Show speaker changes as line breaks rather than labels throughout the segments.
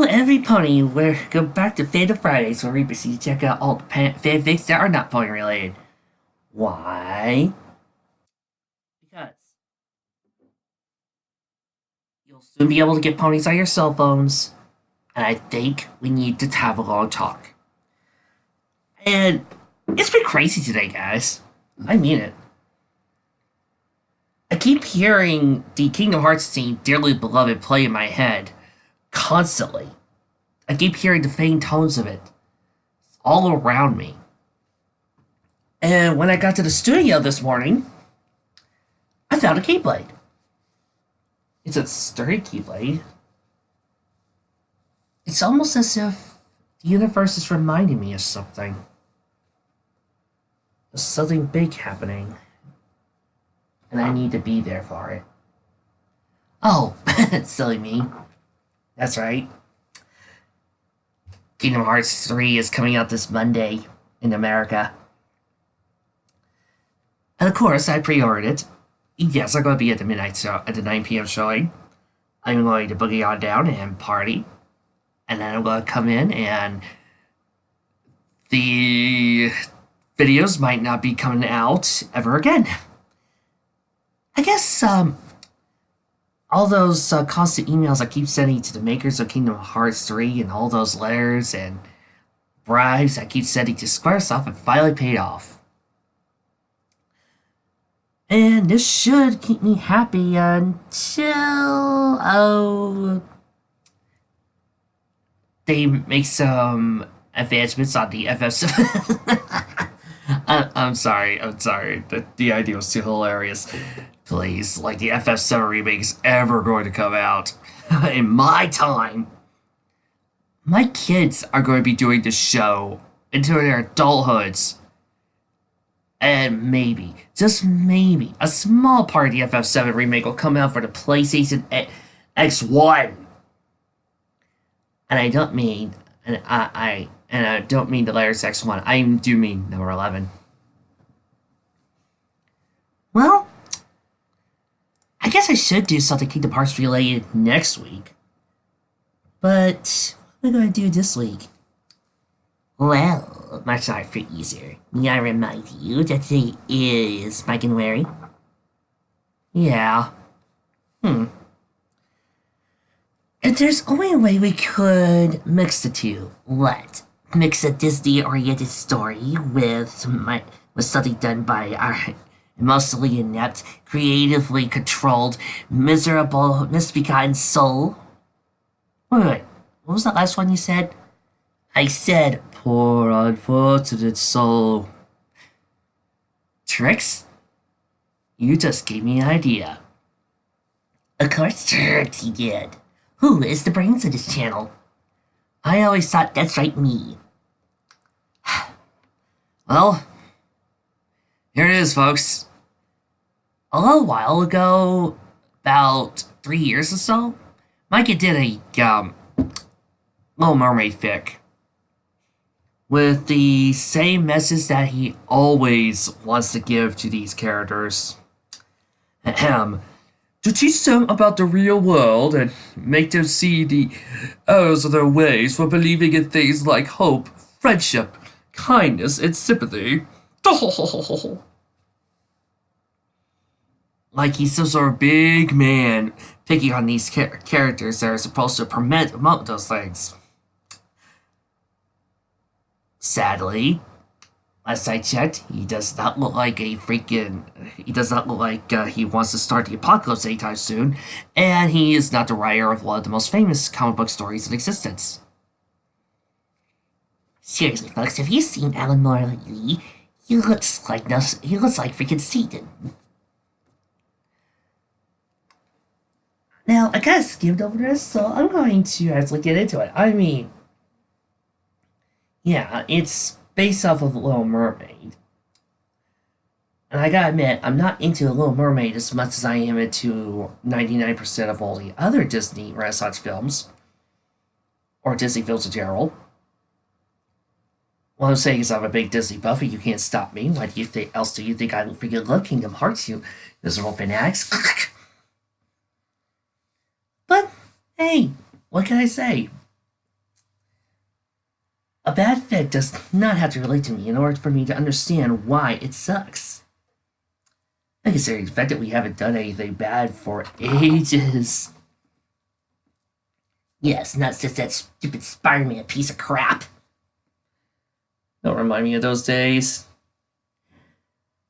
everybody, we're go back to Fandom Fridays where we proceed to check out all the fanfics that are not pony related. Why? Because you'll soon be able to get ponies on your cell phones, and I think we need to have a long talk. And it's been crazy today, guys. I mean it. I keep hearing the Kingdom Hearts theme, Dearly Beloved, play in my head constantly. I keep hearing the faint tones of it all around me. And when I got to the studio this morning, I found a Keyblade. It's a sturdy Keyblade. It's almost as if the universe is reminding me of something. There's something big happening. And I need to be there for it. Oh, silly me. That's right. Kingdom Hearts 3 is coming out this Monday in America. And of course, I pre-ordered it. Yes, I'm going to be at the midnight show, at the 9 p.m. showing. I'm going to boogie on down and party. And then I'm going to come in and the videos might not be coming out ever again. I guess, all those constant emails I keep sending to the makers of Kingdom Hearts 3 and all those letters and bribes I keep sending to Squaresoft have finally paid off. And this should keep me happy until, they make some advancements on the FF7. I'm sorry. The idea was too hilarious. Please, like the FF7 remake is ever going to come out in my time. My kids are going to be doing this show into their adulthoods. And maybe, just maybe, a small part of the FF7 remake will come out for the PlayStation X1. And I don't mean, I don't mean the letters X1. I do mean number 11. Well, I guess I should do something Kingdom Hearts related next week. But what am I going to do this week? Well, much for easier. May I remind you that today is Mykan. Yeah. If there's only a way we could mix the two, what? Mix a Disney-oriented story with something done by our emotionally inept, creatively controlled, miserable, misbegotten soul? Wait. What was that last one you said? I said, poor unfortunate soul. Tricks? You just gave me an idea. Of course Tricks he did. Who is the brains of this channel? I always thought that's right, me. Well, here it is, folks. A little while ago, about 3 years or so, MYKIE did a Little Mermaid fic with the same message that he always wants to give to these characters. Ahem. To teach them about the real world and make them see the errors of their ways for believing in things like hope, friendship, kindness, and sympathy. Like he's some sort of big man picking on these characters that are supposed to promote those things. Sadly, last I checked, he does not look like he wants to start the apocalypse anytime soon, and he is not the writer of one of the most famous comic book stories in existence. Seriously, folks, have you seen Alan Moore lately? He looks like freaking Satan. Now, I kind of skimmed over this, so I'm going to actually get into it. I mean, yeah, it's based off of Little Mermaid. And I gotta admit, I'm not into Little Mermaid as much as I am into 99% of all the other Disney Renaissance films. Or Disney films in general. What I'm saying is I'm a big Disney buff and you can't stop me. Why do you think else do you think I freaking love Kingdom Hearts, you miserable fanatics? But, hey, what can I say? A bad fit does not have to relate to me in order for me to understand why it sucks. I consider the fact that we haven't done anything bad for ages. Yes, not since that stupid Spider-Man piece of crap. Don't remind me of those days.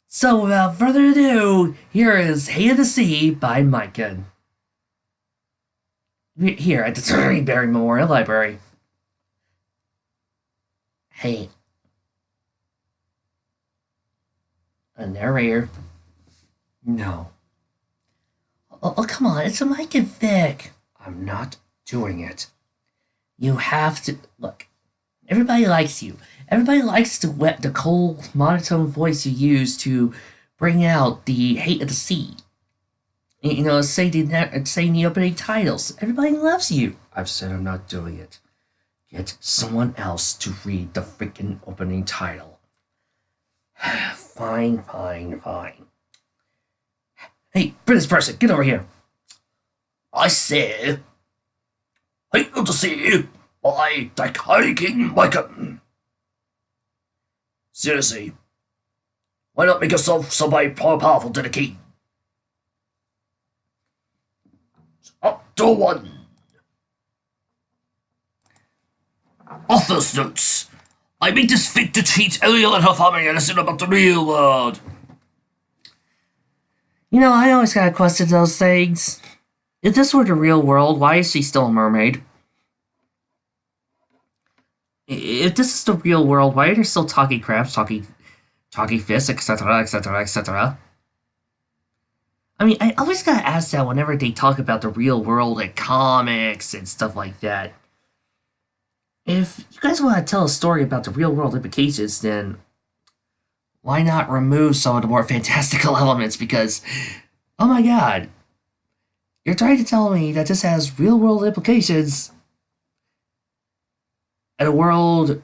So without further ado, here is Hate of the Sea by Mykan. Here at the Turnberry Memorial Library. Hey. A narrator. No. Oh, come on, it's a Mykan fic. I'm not doing it. You have to... Look, everybody likes you. Everybody likes the cold, monotone voice you use to bring out the hate of the sea. You know, say the opening titles. Everybody loves you. I've said I'm not doing it. Get someone else to read the freaking opening title. Fine. Hey, British person, get over here. I say, Hate of the Sea by the King Mykan. Seriously, why not make yourself somebody more powerful than the king? Up to one. Author's notes. I make this fit to teach Ariel and her family a lesson about the real world. You know, I always gotta question those things. If this were the real world, why is she still a mermaid? If this is the real world, why are there still talking crabs, talking fish, etc., etc., etc.? I mean, I always gotta ask that whenever they talk about the real world in comics and stuff like that. If you guys want to tell a story about the real world implications, then why not remove some of the more fantastical elements? Because, oh my god, you're trying to tell me that this has real world implications in a world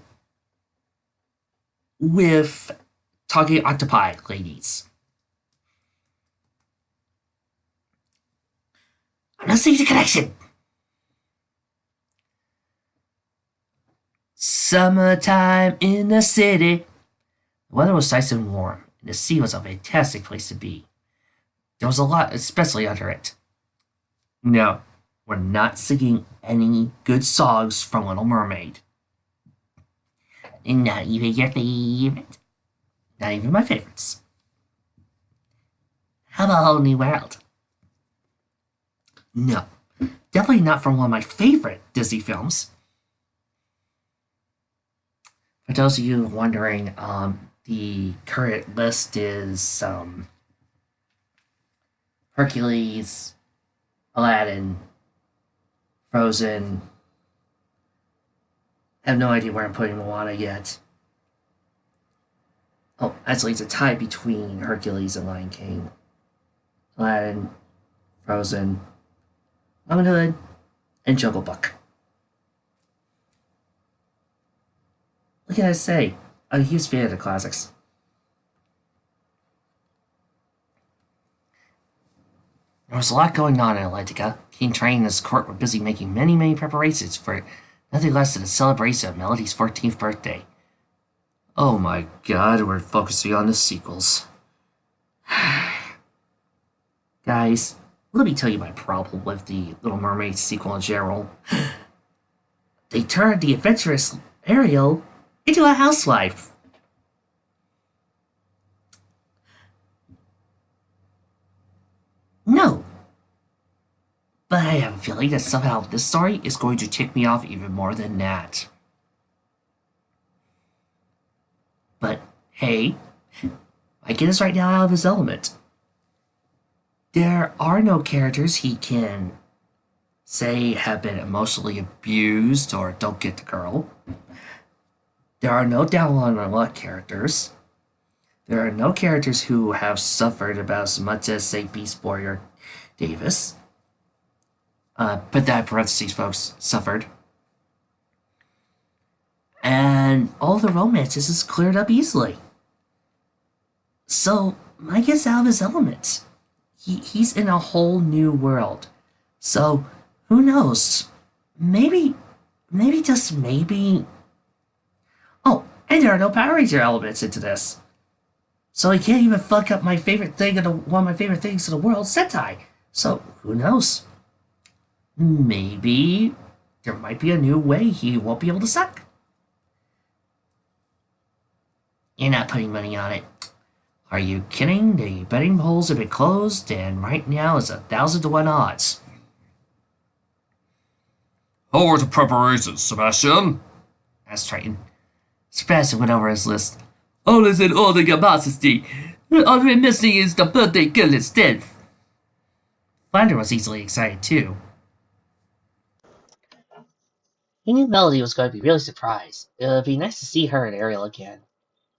with talking octopi ladies. I'm not seeing the connection. Summertime in the city. The weather was nice and warm, and the sea was a fantastic place to be. There was a lot, especially under it. No, we're not singing any good songs from Little Mermaid. Not even your favorite. Not even my favorites. How about Whole New World? No, definitely not from one of my favorite Disney films. For those of you wondering, the current list is Hercules, Aladdin, Frozen. I have no idea where I'm putting Moana yet. Oh, actually, it's a tie between Hercules and Lion King. Aladdin, Frozen, Robin Hood, and Jungle Book. What can I say? I'm a huge fan of the classics. There was a lot going on in Atlantica. King Train and his court were busy making many preparations for nothing less than a celebration of Melody's 14th birthday. Oh my god, we're focusing on the sequels. Guys, let me tell you my problem with the Little Mermaid sequel in general. They turned the adventurous Ariel into a housewife. No. But I have a feeling that somehow this story is going to tick me off even more than that. But, hey, Mykan is right now out of his element. There are no characters he can say have been emotionally abused or don't get the girl. There are no down on their luck characters. There are no characters who have suffered about as much as, say, Beast Boy or Davis. Put that in parentheses, folks. Suffered. And all the romances is cleared up easily. So, Mike is out of his element. He's in a whole new world. So, who knows? Maybe just maybe, And there are no Power Ranger elements into this. So he can't even fuck up my favorite thing one of my favorite things in the world, Sentai. So who knows? Maybe there might be a new way he won't be able to suck. You're not putting money on it. Are you kidding? The betting polls have been closed, and right now it's 1,000 to 1 odds.
How are the preparations, Sebastian?
Asked Triton. Sebastian went over his list.
All is in order, your majesty. All we're missing is the birthday girl instead.
Flounder was easily excited too.
He knew Melody was going to be really surprised. It would be nice to see her and Ariel again.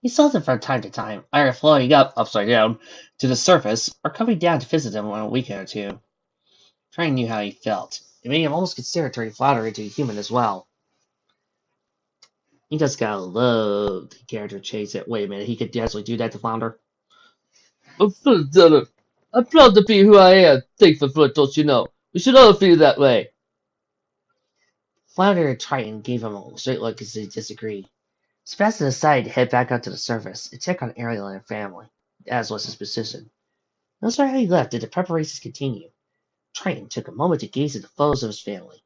He saw them from time to time, either floating up, upside down, to the surface, or coming down to visit them on a weekend or two. Triton knew how he felt. It made him almost consider turning Flounder into a human as well. He just gotta love the character chase it. Wait a minute, he could actually do that to Flounder?
I'm proud to be who I am. Thankful for it, don't you know? We should all feel that way.
Flounder and Triton gave him a straight look as they disagreed. Sebastian decided to head back up to the surface and check on Ariel and her family, as was his position. No matter how he left did the preparations continue. Triton took a moment to gaze at the photos of his family.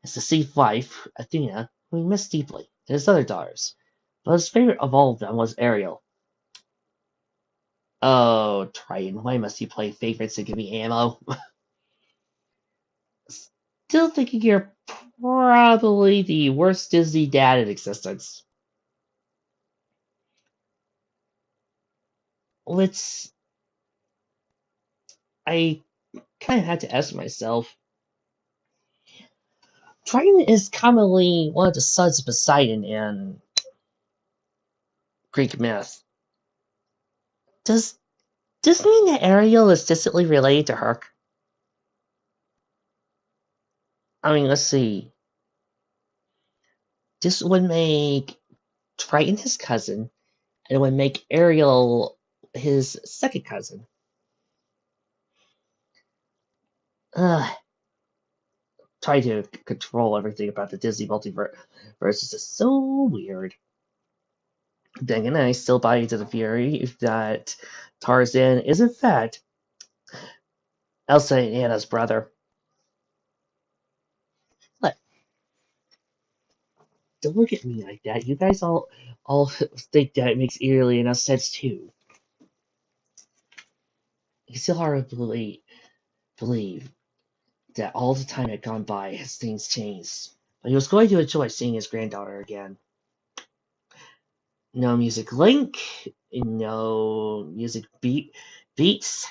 His deceased wife, Athena, who he missed deeply, and his other daughters. But his favorite of all of them was Ariel. Oh, Triton, why must you play favorites and give me ammo? Still thinking you're probably the worst Disney dad in existence. I kind of had to ask myself. Triton is commonly one of the sons of Poseidon in Greek myth. Does this mean that Ariel is distantly related to Herc? I mean, let's see. This would make Triton his cousin, and it would make Ariel his second cousin. Trying to control everything about the Disney multiverse is just so weird. Then again, I still buy into the theory that Tarzan is in fact Elsa and Anna's brother. What? Don't look at me like that. You guys all think that it makes eerily enough sense too. You still hardly believe that all the time had gone by as things changed. But he was going to enjoy seeing his granddaughter again. No music link, no music beats.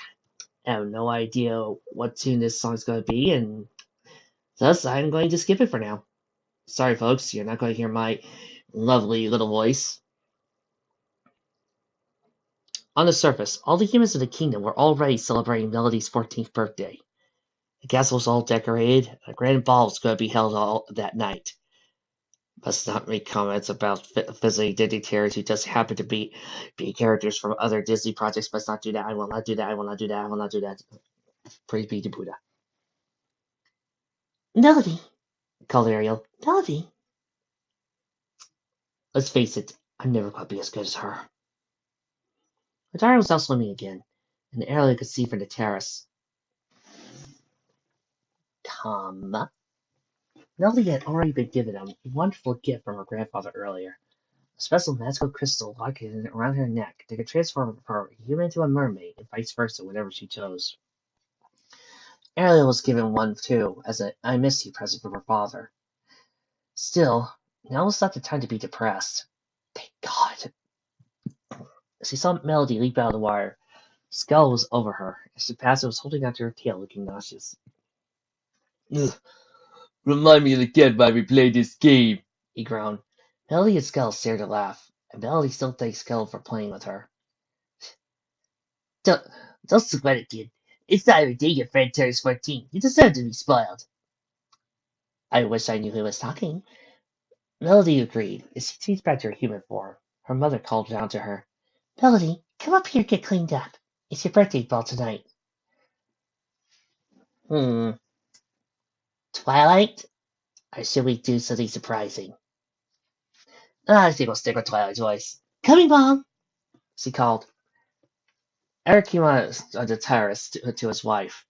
I have no idea what tune this song's going to be, and thus I'm going to skip it for now. Sorry, folks, you're not going to hear my lovely little voice. On the surface, all the humans of the kingdom were already celebrating Melody's 14th birthday. The castle was all decorated, and a grand ball was going to be held all that night. Must not make comments about visiting dignitaries who just happen to be characters from other Disney projects. Must not do that. I will not do that. I will not do that. I will not do that. Praise be to Buddha. Melody, called Ariel. Melody. Let's face it, I'm never going to be as good as her. Her daughter was out swimming again, and Ariel could see from the terrace. Come. Melody had already been given a wonderful gift from her grandfather earlier. A special magical crystal located around her neck that could transform her human into a mermaid and vice versa whenever she chose. Ariel was given one too, as an I miss you present from her father. Still, now was not the time to be depressed. Thank God. She saw Melody leap out of the water. Skull was over her, as Sebastian was holding onto her tail looking nauseous.
Ugh. Remind me again why we play this game,
he groaned. Melody and Skull stared to laugh, and Melody still thanked Skull for playing with her. Don't sweat it, kid. It's not every day your friend turns 14. You deserve to be spoiled. I wish I knew who was talking. Melody agreed. As she changed back to her human form, her mother called down to her. Melody, come up here and get cleaned up. It's your birthday ball tonight. Twilight? Or should we do something surprising? I think we'll stick with Twilight's voice. Coming, Mom! She called. Eric came on the terrace to his wife.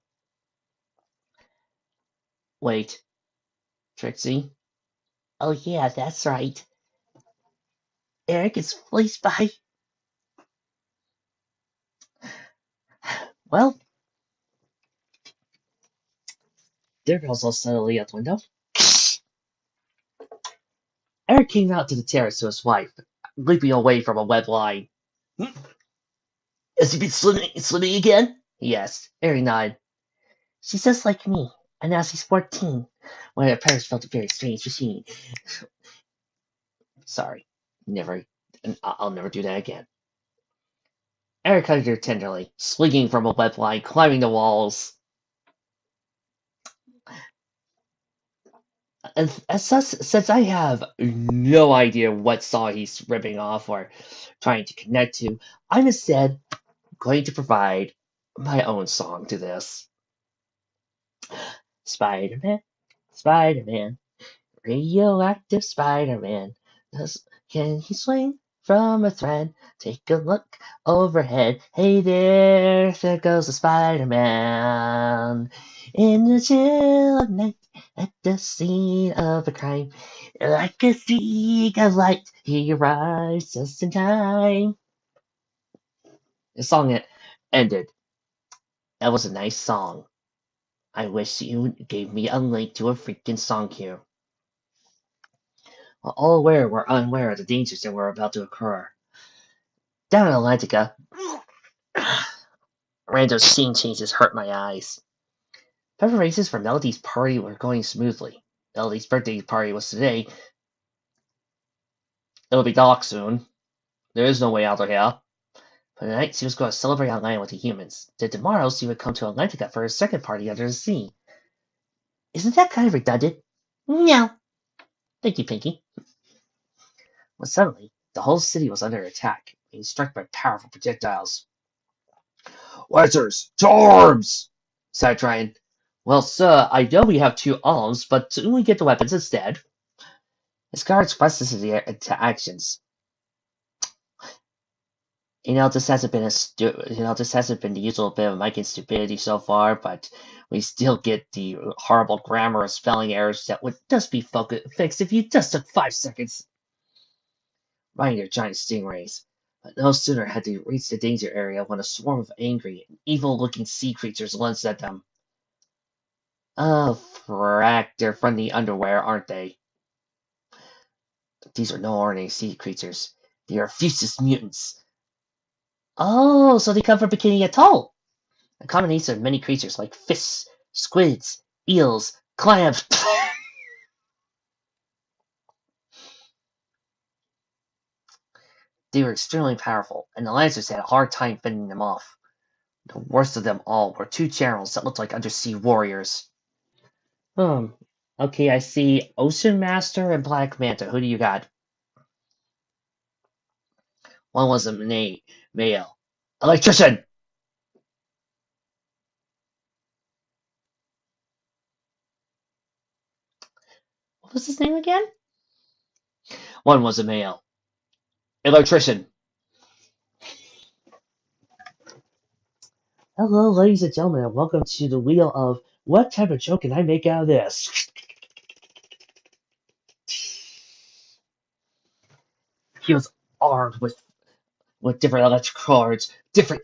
Wait, Trixie? Oh yeah, that's right. Eric is fleeced by... Well, there goes all suddenly out the window. Eric came out to the terrace to his wife, leaping away from a web line. Has he been swimming again? He asked. Eric nodded. She's just like me, and now she's 14. When her parents felt a very strange machine. Sorry, never. I'll never do that again. Eric hugged her tenderly, swinging from a web line, climbing the walls. Since I have no idea what song he's ripping off or trying to connect to, I'm instead going to provide my own song to this. Spider-Man, Spider-Man, radioactive Spider-Man. Can he swing from a thread? Take a look overhead. Hey there goes the Spider-Man. In the chill of night, at the scene of a crime, like a streak of light, he arrives just in time. The song ended. That was a nice song. I wish you gave me a link to a freaking song queue. All aware were unaware of the dangers that were about to occur. Down in Atlantica, random scene changes hurt my eyes. Preparations for Melody's party were going smoothly. Melody's birthday party was today. It'll be dark soon. There is no way out of here. For tonight, she was going to celebrate on land with the humans. Then tomorrow, she would come to Atlantica for her second party under the sea. Isn't that kind of redundant? No. Thank you, Pinky. But suddenly, the whole city was under attack, being struck by powerful projectiles. Lancers, to arms! Sighed Ryan. Well, sir, I know we have 2 arms, but soon we get the weapons instead. His guards pressed into actions. This hasn't been the usual bit of Mykin's stupidity so far, but we still get the horrible grammar or spelling errors that would just be fixed if you just took 5 seconds. Riding their giant stingrays. But no sooner had they reached the danger area when a swarm of angry and evil-looking sea creatures lunged at them. Oh, frack, they're from the underwear, aren't they? These are no ordinary sea creatures. They are Fuchsis mutants. Oh, so they come from Bikini Atoll. A combination of many creatures like fish, squids, eels, clams. They were extremely powerful, and the Lancers had a hard time fending them off. The worst of them all were 2 channels that looked like undersea warriors. Okay, I see Ocean Master and Black Manta. Who do you got? One was a male. Electrician! What was his name again? One was a male. Electrician. Hello, ladies and gentlemen, and welcome to the wheel of what type of joke can I make out of this? He was armed with different electric cords, different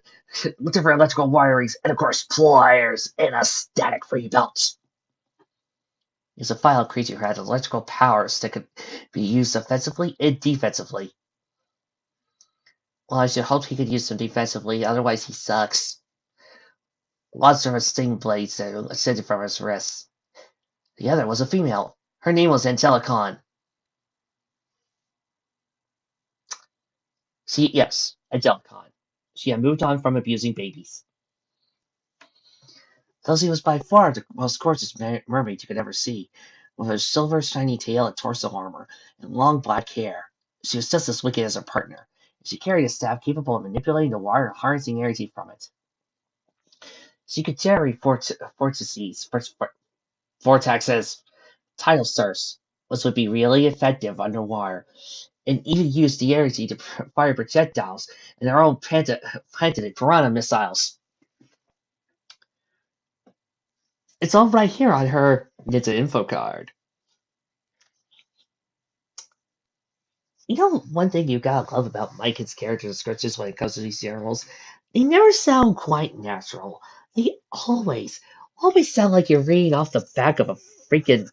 electrical wirings, and of course pliers and a static-free belt. He was a vile creature who had electrical powers that could be used offensively and defensively. Well, I should hope he could use them defensively, otherwise he sucks. Lots of sting blades that ascended from his wrists. The other was a female. Her name was Angelicon. Yes, Angelicon. She had moved on from abusing babies. Thus was by far the most gorgeous mermaid you could ever see, with her silver shiny tail and torso armor, and long black hair. She was just as wicked as her partner. She carried a staff capable of manipulating the water and harnessing energy from it. She could generate vortices, tidal surfs, which would be really effective underwater. and even used the energy to fire projectiles and their own planted piranha missiles. It's all right here on her Ninja info card. You know, one thing you gotta love about Mykan's character descriptions when it comes to these animals, they never sound quite natural. They always sound like you're reading off the back of a freaking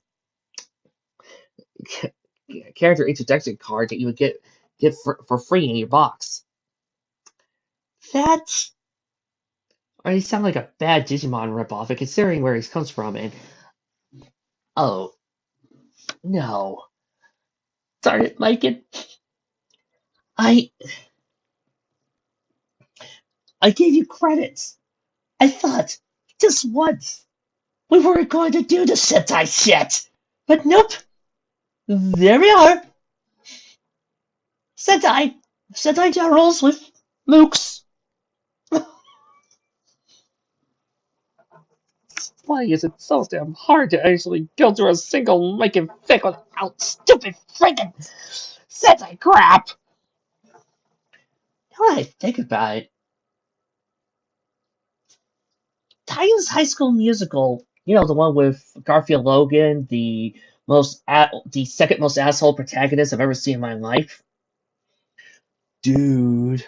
character introduction card that you would get for free in your box. That, or they sound like a bad Digimon ripoff, and considering where he comes from, and oh no, darn it, Mykan, I gave you credits. I thought just once we weren't going to do the Sentai shit, but nope. There we are. Sentai generals with mooks. Why is it so damn hard to actually go through a single Mykan fic without stupid freaking Sentai crap? Now that I think about it, Titan's High School Musical, you know, the one with Garfield Logan, the second most asshole protagonist I've ever seen in my life. Dude.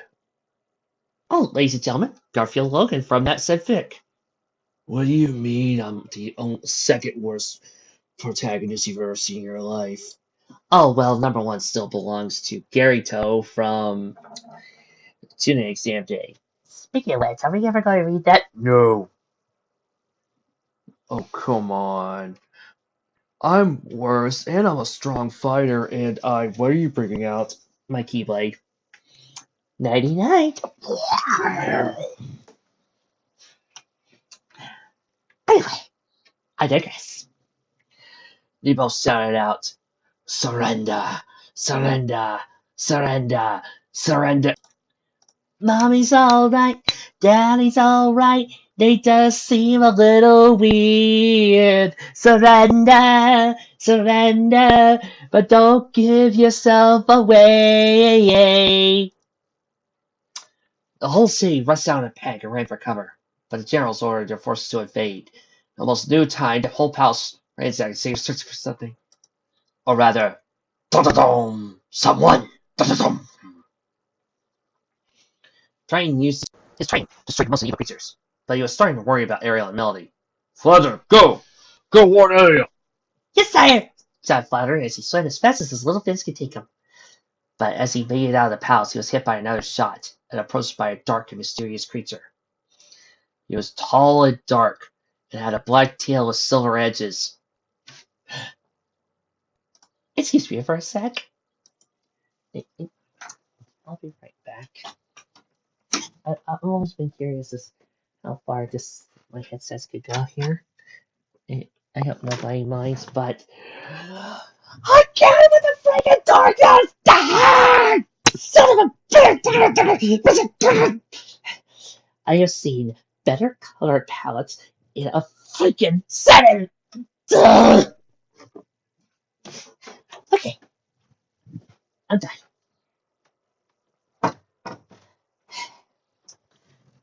Oh, ladies and gentlemen, Garfield Logan from that said fic. What do you mean I'm the second worst protagonist you've ever seen in your life? Oh, well, number one still belongs to Gary Toe from Tuning Exam Day. Speaking of which, are we ever going to read that? No. Oh, come on. I'm worse, and I'm a strong fighter, and what are you bringing out? My Keyblade. Nighty night. Anyway, I digress. They both shouted out, surrender, surrender, surrender, surrender. Mommy's alright, Daddy's alright, they just seem a little weird. Surrender, surrender, but don't give yourself away. The whole city rushed out in a panic and ran for cover, but the generals ordered their forces to invade. Almost no time, the whole palace ransacked, searching for something. Or rather, dum someone, dum trying to use his train to strike most of the evil creatures, but he was starting to worry about Ariel and Melody.
Flutter, go! Go warn Ariel!
Yes, sire! Shouted Flounder as he swam as fast as his little fins could take him. But as he made it out of the palace, he was hit by another shot and approached by a dark and mysterious creature. He was tall and dark and had a black tail with silver edges. Excuse me for a sec. I'll be right back. I've always been curious as how far my headsets could go here. I hope nobody minds, but I can't with the freaking darkness! Son of a bitch! I have seen better color palettes in a freaking setting. Okay, I'm done.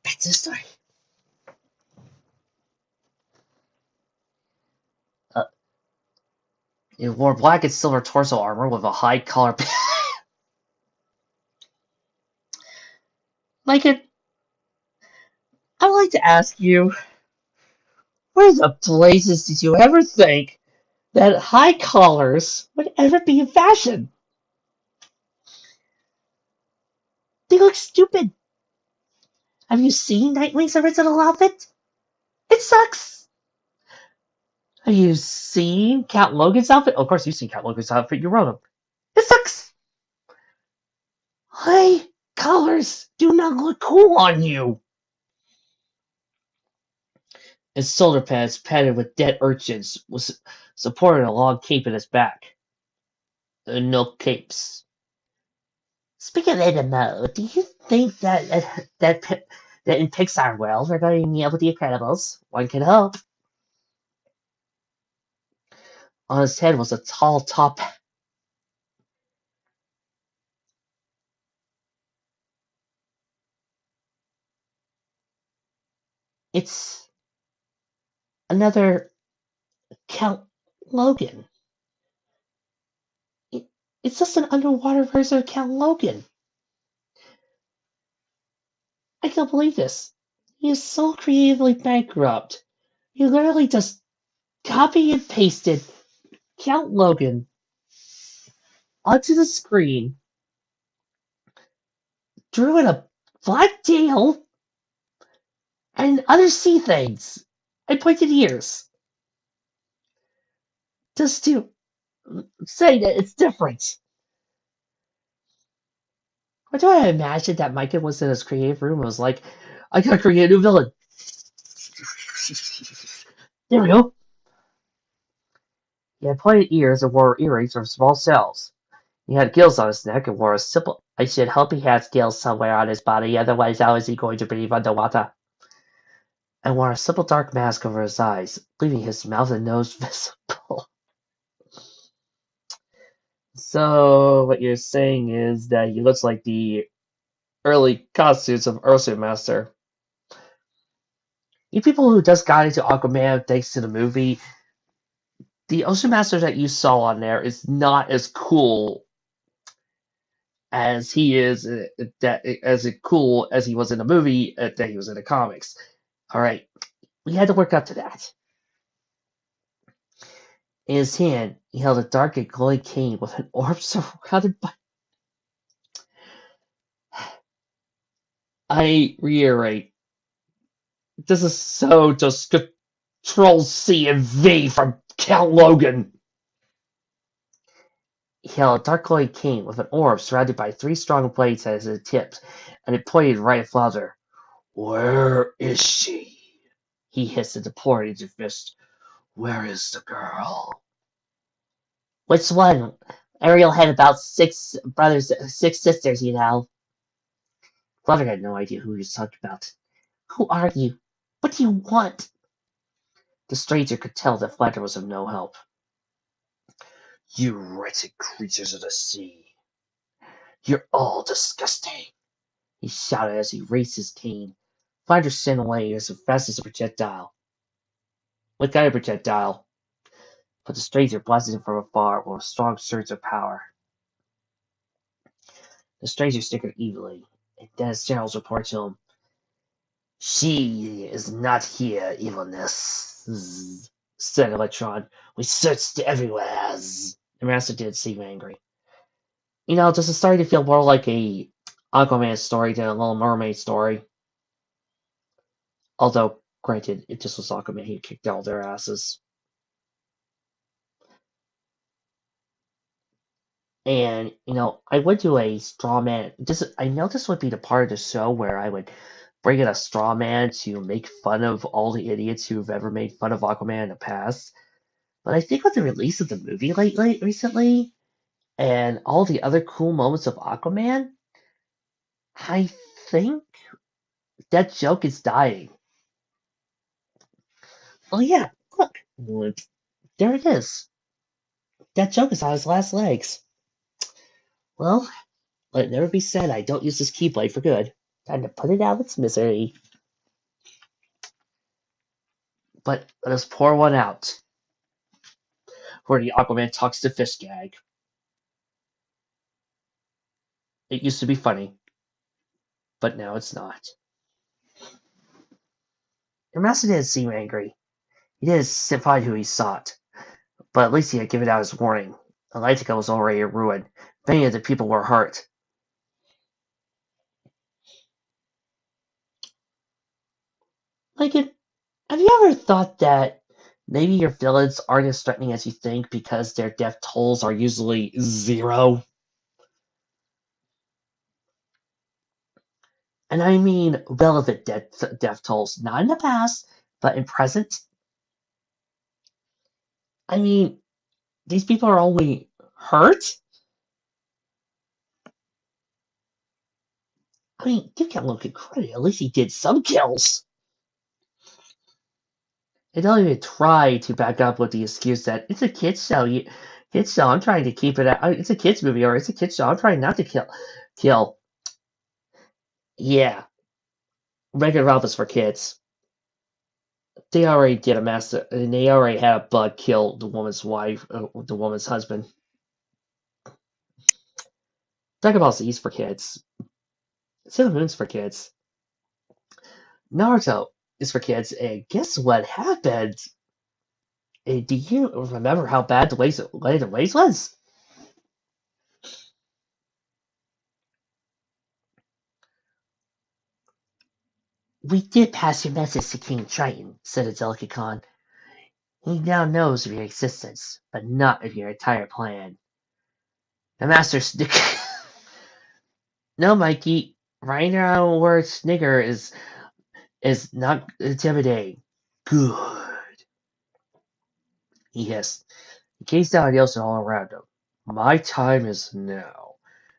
Back to the story. He wore black and silver torso armor with a high collar. Mykan, I would like to ask you, where the blazes did you ever think that high collars would ever be in fashion? They look stupid. Have you seen Nightwing's original outfit? It sucks. Have you seen Count Logan's outfit? Oh, of course you've seen Count Logan's outfit. You wrote him. It sucks. High collars do not look cool on you. His shoulder pads, padded with dead urchins, was supporting a long cape in his back. No capes. Speaking of anime, do you think that in Pixar world we're going to meet up with the Incredibles? One can hope. On his head was a tall top It's another Count Logan. It, it's just an underwater version of Count Logan. I can't believe this. He is so creatively bankrupt. He literally just copy and pasted Count Logan onto the screen, drew in a black tail and other sea things and pointed ears, just to say that it's different. Or do I imagine that Mykan was in his creative room and was like, I gotta create a new villain. There we go. He had pointed ears and wore earrings from small shells. He had gills on his neck and wore a simple. I should hope he has gills somewhere on his body, otherwise how is he going to breathe underwater? And wore a simple dark mask over his eyes, leaving his mouth and nose visible. So what you're saying is that he looks like the early costumes of Ursa Master. You people who just got into Aquaman thanks to the movie, the Ocean Master that you saw on there is not as cool as he is cool as he was in the movie that he was in the comics. All right, we had to work up to that. In his hand, he held a dark and glowing cane with an orb surrounded by. I reiterate, this is so just Control C and V from Count Logan. He held a dark glowing cane with an orb surrounded by 3 strong blades at its tips, and it pointed right at Flounder. Where is she? He hissed into pointing his fist. Where is the girl? Which one? Ariel had about 6 brothers, 6 sisters, you know. Flounder had no idea who he was talking about. Who are you? What do you want? The stranger could tell that Flounder was of no help. You wretched creatures of the sea. You're all disgusting, he shouted as he raised his cane. Flounder sent away as fast as a projectile. What kind of projectile? But the stranger blasted him from afar with a strong surge of power. The stranger snickered evilly, and then Cheryl's report to him. She is not here, evilness, said Electron. We searched everywhere. The master did seem angry. You know, this is starting to feel more like a Aquaman story than a Little Mermaid story. Although, granted, it just was Aquaman. He kicked all their asses. And, you know, I would do a straw man. I know this would be the part of the show where I would bring in a straw man to make fun of all the idiots who've ever made fun of Aquaman in the past. But I think with the release of the movie recently, and all the other cool moments of Aquaman, I think that joke is dying. Oh yeah, look, there it is. That joke is on his last legs. Well, let it never be said I don't use this keyblade for good. Time to put it out of its misery. But let us pour one out for the Aquaman talks to fish gag. It used to be funny, but now it's not. Your master didn't seem angry. He didn't find who he sought, but at least he had given out his warning. Atlantica was already in ruin. Many of the people were hurt. Lincoln, have you ever thought that maybe your villains aren't as threatening as you think because their death tolls are usually 0? And I mean relevant death tolls, not in the past, but in present. I mean, these people are only hurt? I mean, give Captain Logan credit. At least he did some kills. They don't even try to back up with the excuse that it's a kids show. Kids show. I'm trying to keep it. It's a kids movie, or it's a kids show. I'm trying not to kill. Yeah, Wreck-It Ralph is for kids. They already did a master, and they already had a bug kill the woman's wife, the woman's husband. Dragon Ball Z is for kids. Sailor Moon's for kids. Naruto is for kids, and guess what happened? Do you remember how bad the waste was? We did pass your message to King Triton, said a delicate Khan. He now knows of your existence, but not of your entire plan. The master No, Mikey. Writing around word snigger is not intimidating. Good. He hissed. He gazed down at the ocean all around him. My time is now.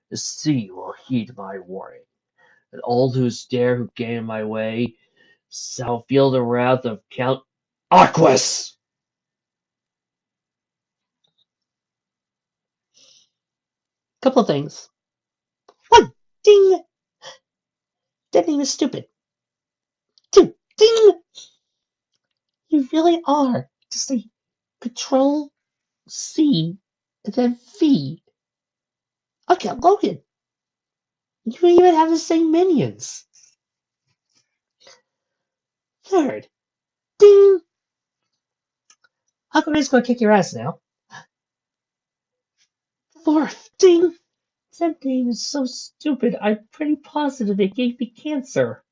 The sea will heed my warning, and all who get in my way shall feel the wrath of Count Aquas. Couple of things. One, ding. That name is stupid. Two, ding. You really are just a Control C and then V. Okay, Logan. You even have the same minions. Third, ding. Aquaman's gonna kick your ass now. Fourth, ding. That name is so stupid. I'm pretty positive it gave me cancer.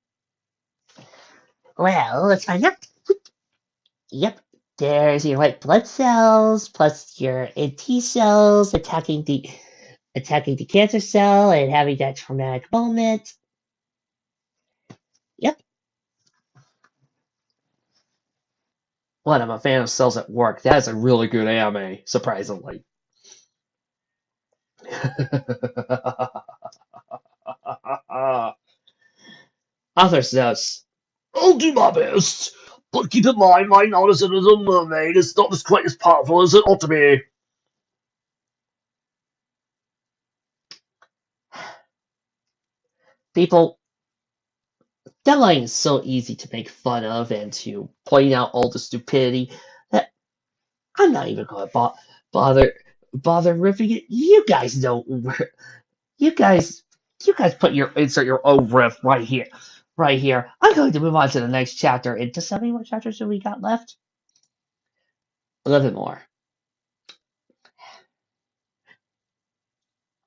Well, let's find out. Yep, there's your white blood cells plus your T cells attacking the cancer cell and having that traumatic moment. Yep. What? I'm a fan of Cells at Work. That is a really good anime, surprisingly. Author says,
I'll do my best, but keep in mind my knowledge as a mermaid is not as quite as powerful as it ought to be.
people, that line is so easy to make fun of and to point out all the stupidity that I'm not even going to bother ripping it. You guys know you guys put your insert your own riff right here. Right here. I'm going to move on to the next chapter. And just how many more chapters do we got left? 11 more.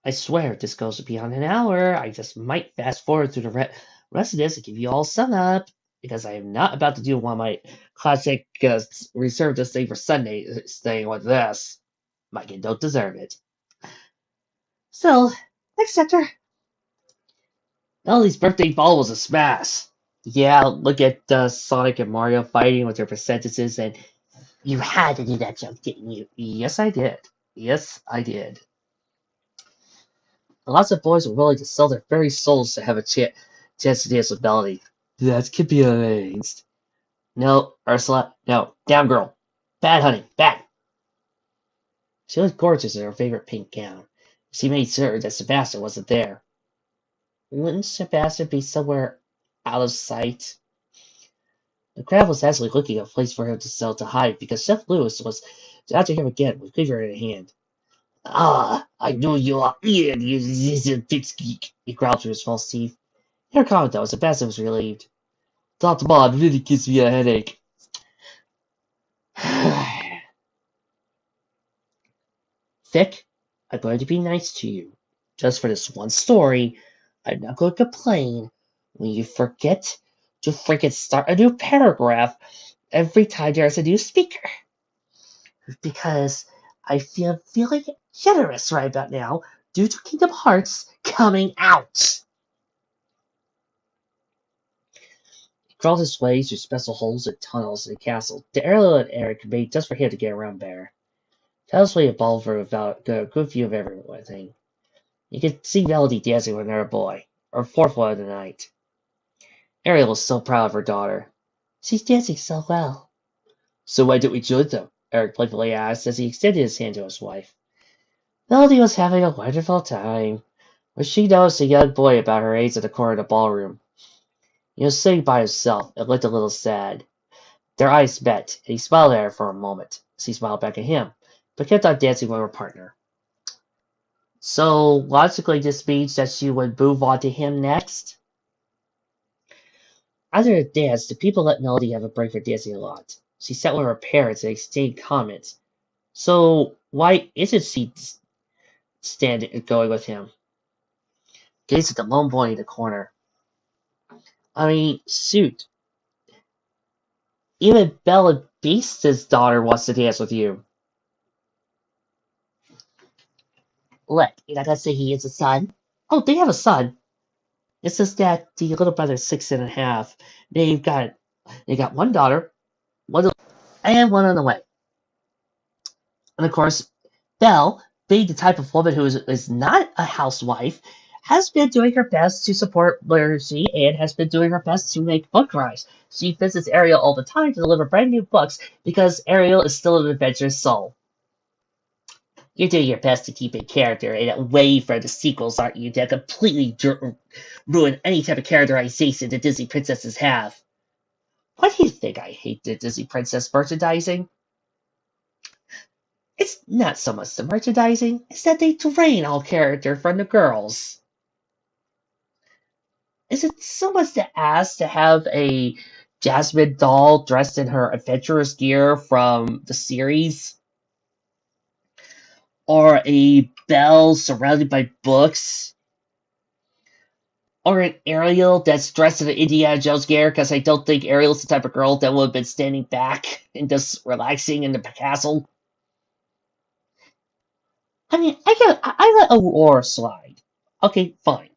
I swear if this goes beyond an hour, I just might fast forward through the rest of this and give you all sum up, because I am not about to do one of my classic reserve this thing for Sunday staying with this. Mykan don't deserve it. So, next chapter. Melody's birthday ball was a smash. Yeah, look at Sonic and Mario fighting with their percentages, and you had to do that joke, didn't you? Yes, I did. Yes, I did. Lots of boys were willing to sell their very souls to have a chance to dance with Melody. That could be arranged. No, Ursula, no. Down, girl. Bad, honey, bad. She looked gorgeous in her favorite pink gown. She made sure that Sebastian wasn't there. Wouldn't Sebastian be somewhere out of sight? The crowd was actually looking at a place for him to sell to hide because Chef Lewis was after him again with quiver in hand. Ah, I knew you are Ian, you pipsqueak, he growled through his false teeth. In her comment, though, Sebastian was relieved. That mod really gives me a headache. Vic, I'm going to be nice to you. Just for this one story, I'm not going to complain when you forget to freaking start a new paragraph every time there's a new speaker. Because I feel feeling generous right about now due to Kingdom Hearts coming out. He crawled his way through special holes and tunnels in the castle. The airload Eric made just for him to get around better. Tirelessly evolved for about a good view of everything. You could see Melody dancing with another boy, or fourth one of the night. Ariel was so proud of her daughter. She's dancing so well. So why don't we join them? Eric playfully asked as he extended his hand to his wife. Melody was having a wonderful time when she noticed a young boy about her age at the corner of the ballroom. He was sitting by himself and looked a little sad. Their eyes met, and he smiled at her for a moment. She smiled back at him, but kept on dancing with her partner. So, logically, this means that she would move on to him next? After the dance, the people let Melody have a break for dancing a lot. She sat with her parents and exchanged comments. So, why isn't she going with him? Gazed at the lone boy in the corner. I mean, shoot. Even Bella Beast's daughter wants to dance with you. Look, you're not gonna say he is a son? Oh, they have a son. It's just that the little brother's 6.5. They've got one daughter, and one on the way. And of course, Belle, being the type of woman who is not a housewife, has been doing her best to support literacy and has been doing her best to make book rise. She visits Ariel all the time to deliver brand new books because Ariel is still an adventurous soul. You're doing your best to keep a character and wait for the sequels, aren't you, to completely ruin any type of characterization the Disney princesses have. Why do you think I hate the Disney princess merchandising? It's not so much the merchandising, it's that they drain all character from the girls. Is it so much to ask to have a Jasmine doll dressed in her adventurous gear from the series? Or a Belle surrounded by books? Or an Ariel that's dressed in an Indiana Jones gear, because I don't think Ariel's the type of girl that would have been standing back and just relaxing in the castle. I mean, I let Aurora slide. Okay, fine.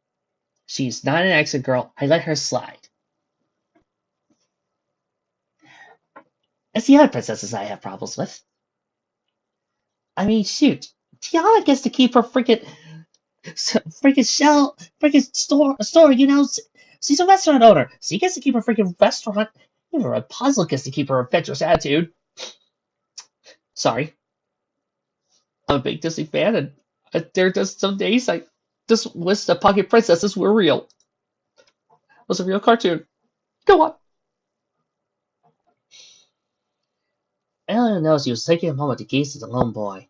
She's not an exit girl. I let her slide. It's the other princesses I have problems with. I mean, shoot. Tiana gets to keep her freaking store, you know? She's a restaurant owner. She gets to keep her freaking restaurant. Even Rapunzel gets to keep her adventurous attitude. Sorry. I'm a big Disney fan, and there are just some days I just wish the Pocket Princesses were real. It was a real cartoon. Go on. Eleanor knows he was taking a moment to gaze at the lone boy.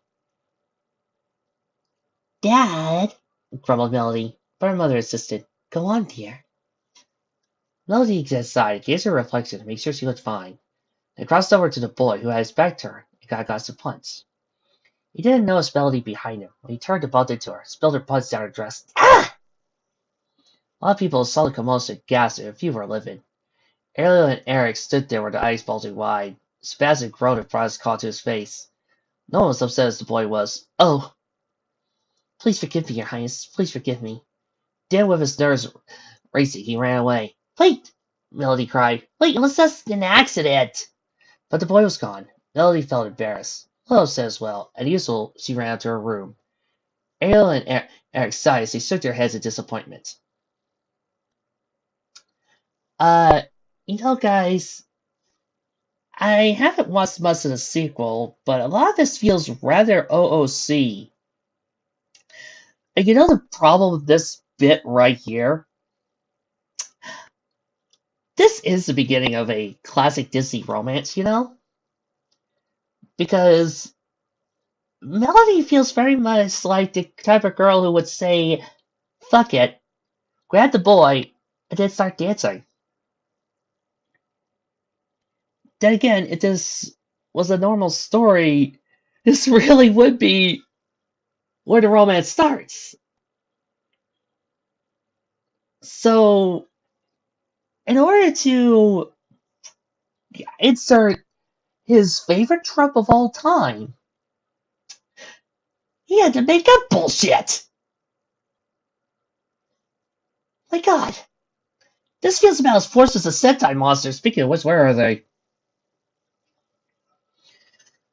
Dad, grumbled Melody, but her mother insisted. Go on, dear. Melody decided, gazed at her reflection to make sure she looked fine. They crossed over to the boy, who had his back turned, and got a glass of punch. He didn't notice Melody behind him. When he turned to bump into her, spilled her punch down her dress. Ah! A lot of people saw the commotion, gasped, and a few were livid. Ariel and Eric stood there with their eyes bulging wide. Spasm groaned and brought his claw to his face. No one was upset as the boy was. Oh! Please forgive me, Your Highness. Please forgive me. Then, with his nerves racing, he ran away. Wait! Melody cried. Wait, it was just an accident! But the boy was gone. Melody felt embarrassed. Hello, said as well. As usual, she ran out to her room. Ariel and Eric sighed as they shook their heads in disappointment. Guys, I haven't watched much of the sequel, but a lot of this feels rather OOC. And you know the problem with this bit right here? This is the beginning of a classic Disney romance, you know? Because Melody feels very much like the type of girl who would say, fuck it, grab the boy, and then start dancing. Then again, if this was a normal story, this really would be where the romance starts. So, in order to insert his favorite trope of all time, he had to make up bullshit. My god. This feels about as forced as a Sentai monster. Speaking of which, where are they?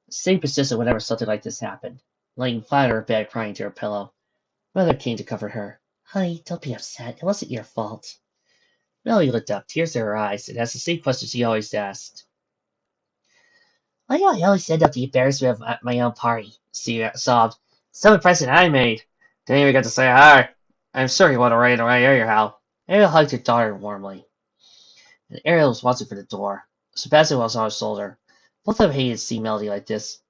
Stay persistent whenever something like this happened. Laying flat on her bed, crying to her pillow. Mother came to comfort her. Honey, don't be upset. It wasn't your fault. Melody looked up, tears in her eyes, and asked the same question she always asked. Why do I always end up the embarrassment of my own party? She sobbed. Some impression I made. Didn't even get to say hi. I'm sure you want to raid around your house. Ariel hugged her daughter warmly. And Ariel was watching for the door. Sebastian was on his shoulder. Both of them hated to see Melody like this.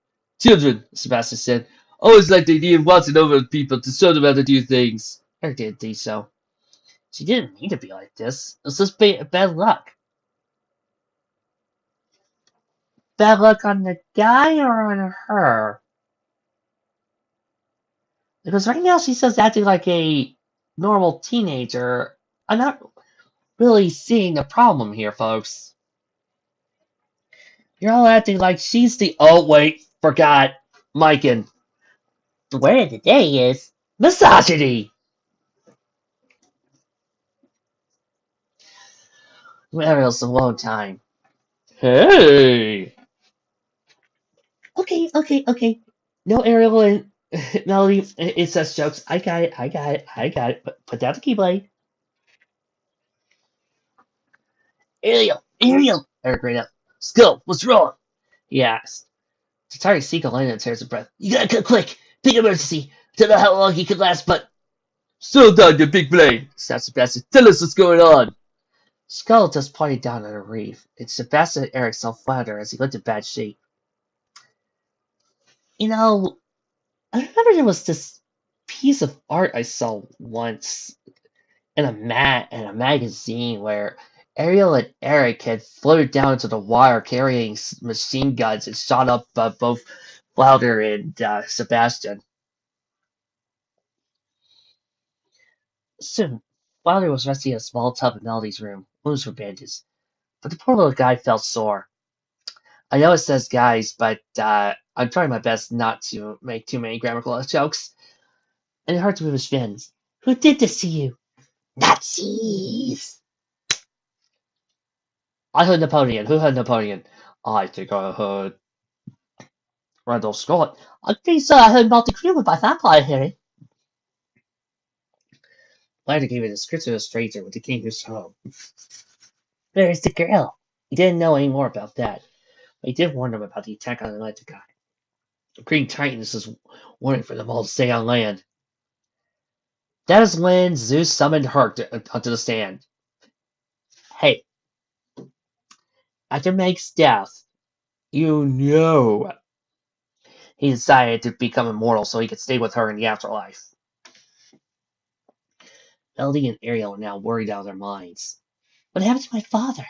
Children, Sebastian said, always like the idea of watching over people to show them how to do things.
Eric didn't think so. She didn't mean to be like this. It was just bad luck. Bad luck on the guy or on her? Because right now she's just acting like a normal teenager. I'm not really seeing the problem here, folks. You're all acting like she's the—
Oh, wait, forgot. Mykan.
The word of the day is misogyny. Ariel's alone time.
Hey!
Okay. No Ariel and Melody, it's just jokes. I got it. Put down the keyblade. Ariel! Eric ran up. Skull, what's wrong? He asked. Tatari Seeker landed and tears a breath. You gotta cut quick! Big emergency! Don't know how long he could last, but—
Slow down, you big blade! snapped Sebastian. Tell us what's going on!
Skull just pointed down at a reef, and Sebastian and Eric saw flounder as he looked in bad shape. You know, I remember there was this piece of art I saw once in a magazine where Ariel and Eric had floated down to the water carrying machine guns and shot up both Flounder and Sebastian. Soon, Flounder was resting in a small tub in Melody's room. Wounds were bandaged, but the poor little guy felt sore. I know it says guys, but I'm trying my best not to make too many grammatical jokes. And it hurt to move his fins. Who did this to you? Nazis! I heard Napoleon. Who heard Napoleon? I think I heard Randall Scott. I think so. I heard Martin Crew by vampire hearing. Flounder gave a description of a stranger when they came to his home. Where's the girl? He didn't know any more about that, but he did warn them about the attack on Atlantica. The Green Titans is warning for them all to stay on land. That is when Zeus summoned Herc onto the stand. Hey, after Meg's death, you know he decided to become immortal so he could stay with her in the afterlife. Melody and Ariel are now worried out of their minds. What happened to my father?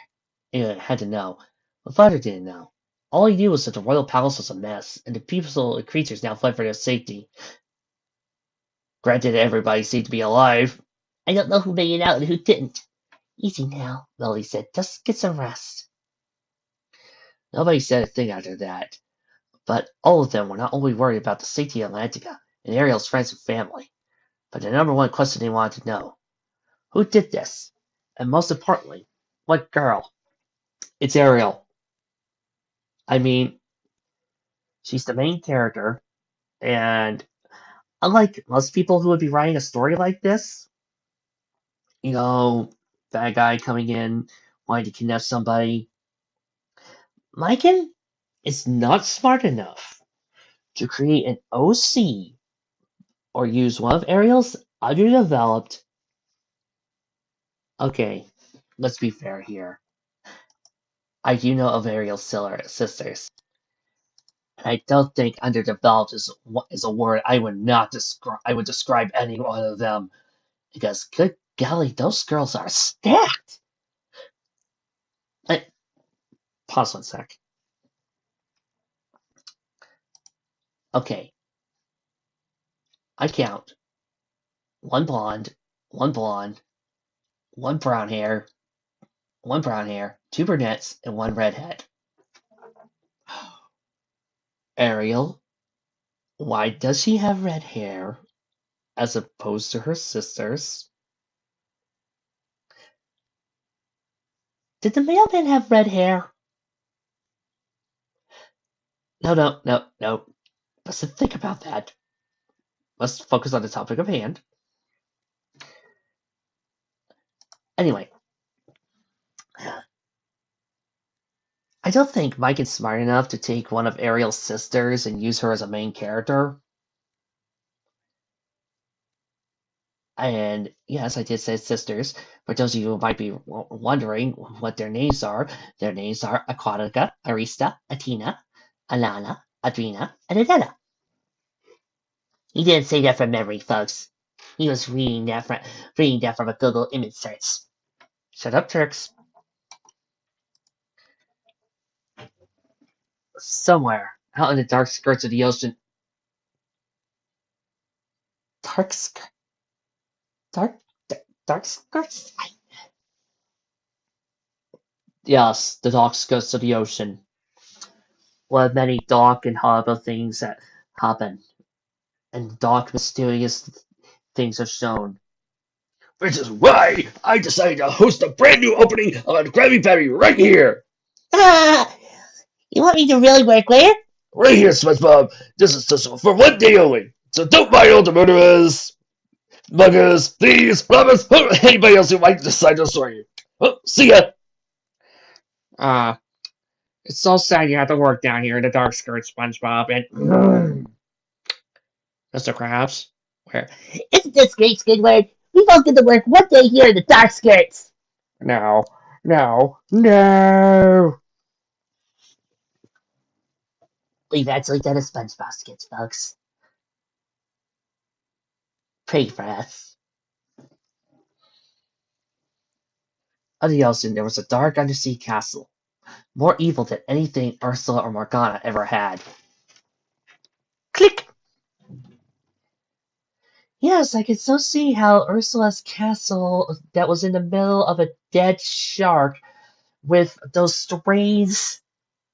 Ariel had to know. My father didn't know. All he knew was that the royal palace was a mess, and the peaceful creatures now fled for their safety. Granted, everybody seemed to be alive. I don't know who made it out and who didn't. Easy now, Melody said. Just get some rest. Nobody said a thing after that, but all of them were not only worried about the safety of Atlantica and Ariel's friends and family, but the number one question they wanted to know: who did this? And most importantly, what girl? It's Ariel. I mean, she's the main character, and unlike most people who would be writing a story like this, bad guy coming in, wanting to kidnap somebody, Mykan is not smart enough to create an OC or use one of Ariel's underdeveloped— Okay, let's be fair here. I do know of Ariel's sisters, and I don't think underdeveloped is a word I would not describe. I would describe any one of them, because good golly, those girls are stacked. Pause 1 sec. Okay, I count one blonde, one blonde, one brown hair, two brunettes, and one redhead. Ariel, why does she have red hair as opposed to her sisters? Did the mailman have red hair? No. Let's think about that. Let's focus on the topic of hand. Anyway, I don't think Mike is smart enough to take one of Ariel's sisters and use her as a main character. And yes, I did say sisters. For those of you who might be wondering what their names are Aquatica, Arista, Atina, Alana, Adrina, and Adena. He didn't say that from memory, folks. He was reading that from a Google image search. Shut up, Turks. Somewhere out in the dark skirts of the ocean. Dark skirt. Dark skirts? Yes, the dark skirts of the ocean. One of many dark and horrible things that happen, and dark, mysterious things are shown.
Which is why I decided to host a brand new opening on Krabby Patty right here.
Ah! You want me to really work where?
Right here, SpongeBob. This is just for one day only. So don't mind all the murderers, muggers, thieves, robbers, anybody else who might decide to destroy you. Well, see ya.
It's so sad you have to work down here in the dark skirts, SpongeBob, and Mr. Krabs. Where?
Isn't this great, Squidward? We both get to work one day here in the dark skirts.
No. No.
We've actually done a SpongeBob sketch, folks. Pray for us.
On the ocean, there was a dark undersea castle, more evil than anything Ursula or Morgana ever had. Click! Yes, I could so see how Ursula's castle that was in the middle of a dead shark with those strange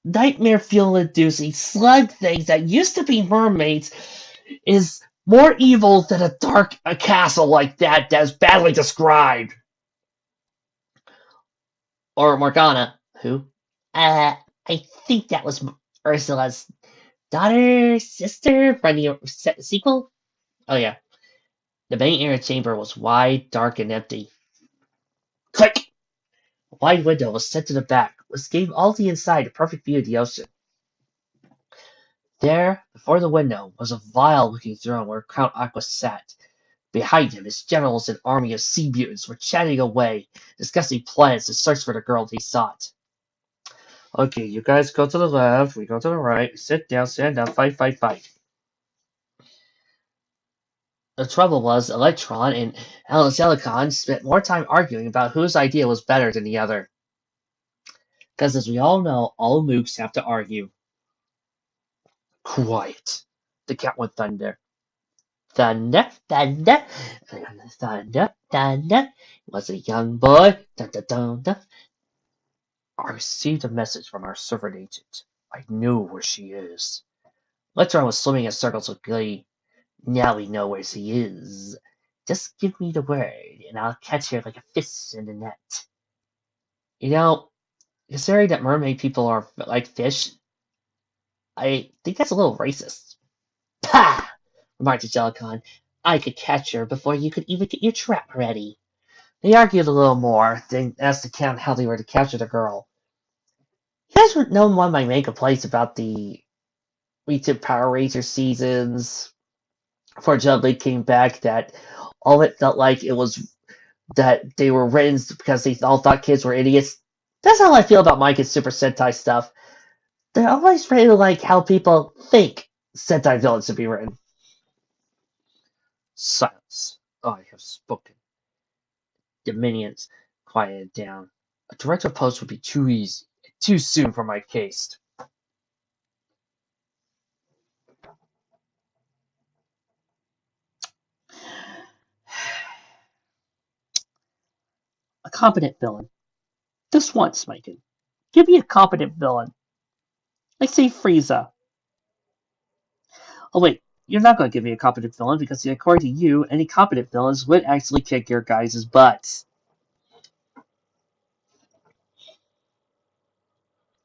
nightmare fuel inducing slug things that used to be mermaids is more evil than a castle like that is badly described. Or Morgana, who?
I think that was Ursula's daughter, sister from the sequel.
Oh yeah. The main air chamber was wide, dark, and empty.
Click.
A wide window was set to the back, which gave all the inside a perfect view of the ocean. There, before the window, was a vile-looking throne where Count Aqua sat. Behind him, his generals and army of sea mutants were chatting away, discussing plans to search for the girl they sought. Okay, you guys go to the left, we go to the right. Sit down, stand up, fight. The trouble was, Electron and Alicelicon spent more time arguing about whose idea was better than the other. Because as we all know, all mooks have to argue. Quiet. The cat went thunder. Thunder, thunder, thunder, thunder. Was a young boy. Dun, dun, dun, dun. I received a message from our servant agent. I know where she is. Electron was swimming in circles with glee. Now we know where she is. Just give me the word, and I'll catch her like a fish in the net. You know, considering that mermaid people are like fish, I think that's a little racist. Pah! Remarked Angelicon. I could catch her before you could even get your trap ready. They argued a little more, then asked the Count how they were to capture the girl. You guys would know one of my main complaints about the recent Power Ranger seasons before John Lee came back, that all it felt like it was that they were written because they all thought kids were idiots. That's how I feel about Mike and Super Sentai stuff. They're always written like how people think Sentai villains should be written. Silence. I have spoken. The minions quieted down. A director post would be too easy, too soon for my case. A competent villain. Just once, Mykan. Give me a competent villain. Like, say, Frieza. Oh, wait. You're not going to give me a competent villain because, according to you, any competent villains would actually kick your guys' butts.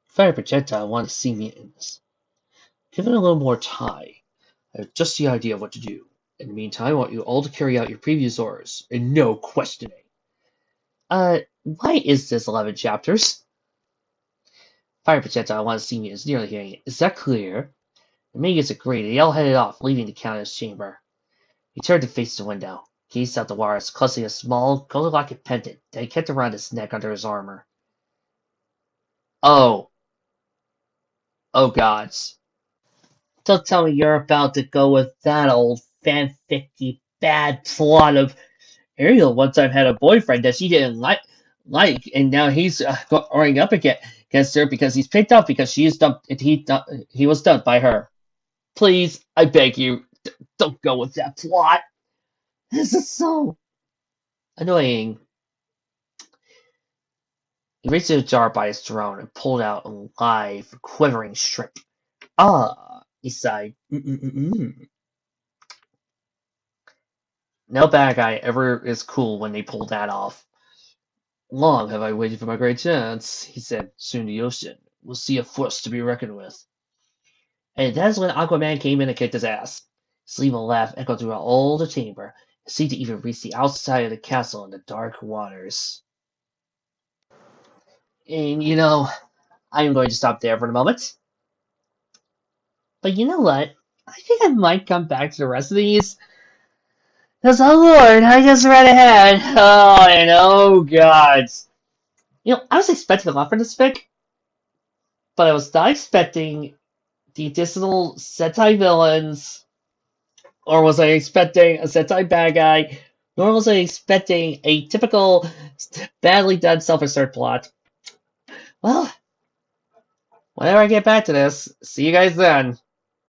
Fire Projectile want to see me in this. Give it a little more time. I have just the idea of what to do. In the meantime, I want you all to carry out your previous orders, and no questioning. Why is this 11 chapters? Fire Projectile want to see me is nearly hearing it. Is that clear? The minions agreed, and they all headed off, leaving the Countess' chamber. He turned to face the window. teased out the wires, clutching a small, gold-locket pendant that he kept around his neck under his armor. Oh. Oh, gods. Don't tell me you're about to go with that old fanficky bad plot of Ariel one time had a boyfriend that she didn't like, and now he's going up against her because he's picked up because he was dumped by her. Please, I beg you, don't go with that plot. This is so annoying. He reached into a jar by his throne and pulled out a live, quivering shrimp. Ah, he sighed. No bad guy ever is cool when they pull that off. Long have I waited for my great chance, he said. Soon the ocean will see a force to be reckoned with. And that's when Aquaman came in and kicked his ass. His evil laugh echoed throughout all the chamber. It seemed to even reach the outside of the castle in the dark waters. And I'm going to stop there for the moment. But you know what? I think I might come back to the rest of these. Because, oh lord, I just read ahead. Oh, and oh god. I was expecting a lot from this fic, but I was not expecting the additional Sentai villains, or was I expecting a Sentai bad guy, nor was I expecting a typical badly done self-insert plot. Well, whenever I get back to this, see you guys then.